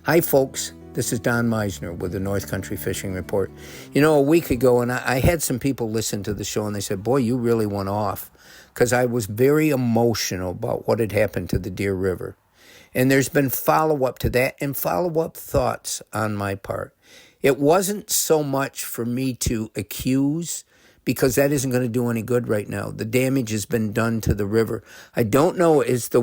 Hi, folks. This is Don Meissner with the North Country Fishing Report. A week ago, and I had some people listen to the show, and they said, boy, you really went off, because I was very emotional about what had happened to the DEERE River. And there's been follow-up to that and follow-up thoughts on my part. It wasn't so much for me to accuse, because that isn't going to do any good right now. The damage has been done to the river. I don't know, as the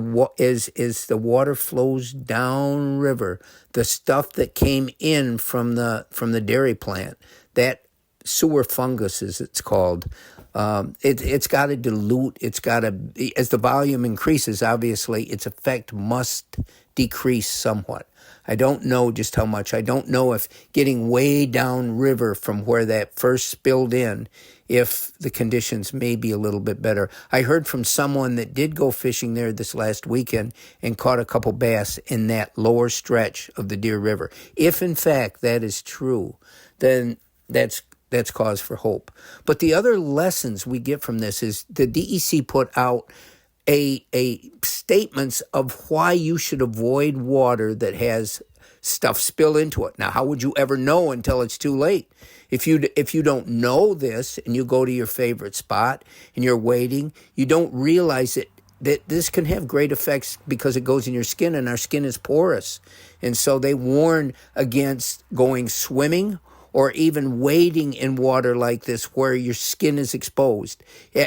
water flows down river, the stuff that came in from the dairy plant, that sewer fungus, as it's called, it's got to dilute. It's got to, as the volume increases, obviously its effect must decrease somewhat. I don't know just how much. I don't know if getting way down river from where that first spilled in, if the conditions may be a little bit better. I heard from someone that did go fishing there this last weekend and caught a couple bass in that lower stretch of the DEERE River. If in fact that is true, then that's cause for hope. But the other lessons we get from this is the DEC put out a statements of why you should avoid water that has stuff spill into it. Now, how would you ever know until it's too late? If you don't know this and you go to your favorite spot and you're waiting, you don't realize that this can have great effects because it goes in your skin, and our skin is porous. And so they warn against going swimming or even wading in water like this where your skin is exposed.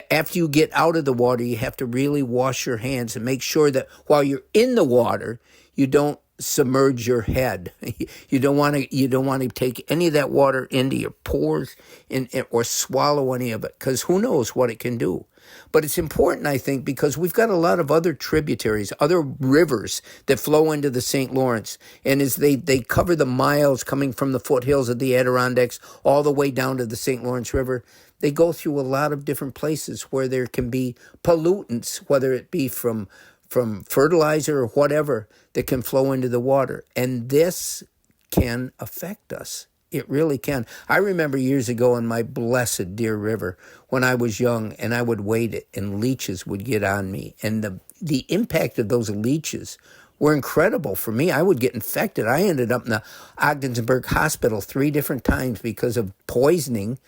After you get out of the water, you have to really wash your hands and make sure that while you're in the water, you don't submerge your head. You don't want to take any of that water into your pores or swallow any of it, because who knows what it can do. But it's important, I think, because we've got a lot of other tributaries, other rivers that flow into the St. Lawrence. And as they cover the miles coming from the foothills of the Adirondacks all the way down to the St. Lawrence River, they go through a lot of different places where there can be pollutants, whether it be from fertilizer or whatever, that can flow into the water. And this can affect us. It really can. I remember years ago in my blessed DEERE River when I was young, and I would wade it and leeches would get on me. And the impact of those leeches were incredible for me. I would get infected. I ended up in the Ogdensburg Hospital 3 different times because of poisoning,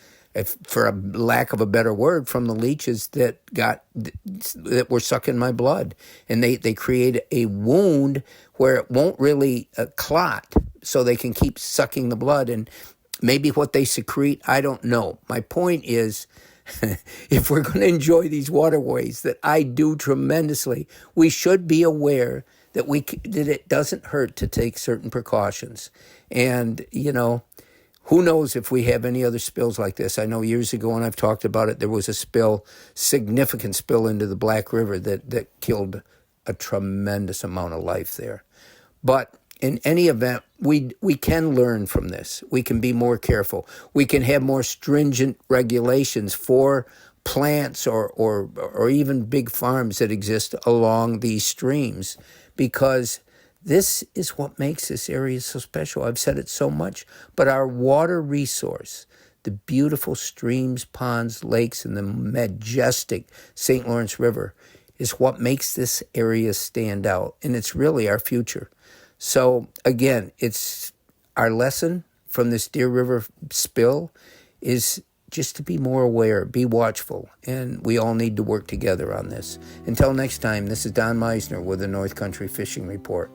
for a lack of a better word, from the leeches that were sucking my blood. And they create a wound where it won't really clot, so they can keep sucking the blood. And maybe what they secrete, I don't know. My point is, if we're going to enjoy these waterways that I do tremendously, we should be aware that it doesn't hurt to take certain precautions. And, who knows if we have any other spills like this? I know years ago, and I've talked about it, there was a significant spill into the Black River that killed a tremendous amount of life there. But in any event, we can learn from this. We can be more careful. We can have more stringent regulations for plants or even big farms that exist along these streams, because this is what makes this area so special. I've said it so much, but our water resource, the beautiful streams, ponds, lakes, and the majestic St. Lawrence River is what makes this area stand out, and it's really our future. So again, it's our lesson from this DEERE River spill is just to be more aware, be watchful, and we all need to work together on this. Until next time, this is Don Meissner with the North Country Fishing Report.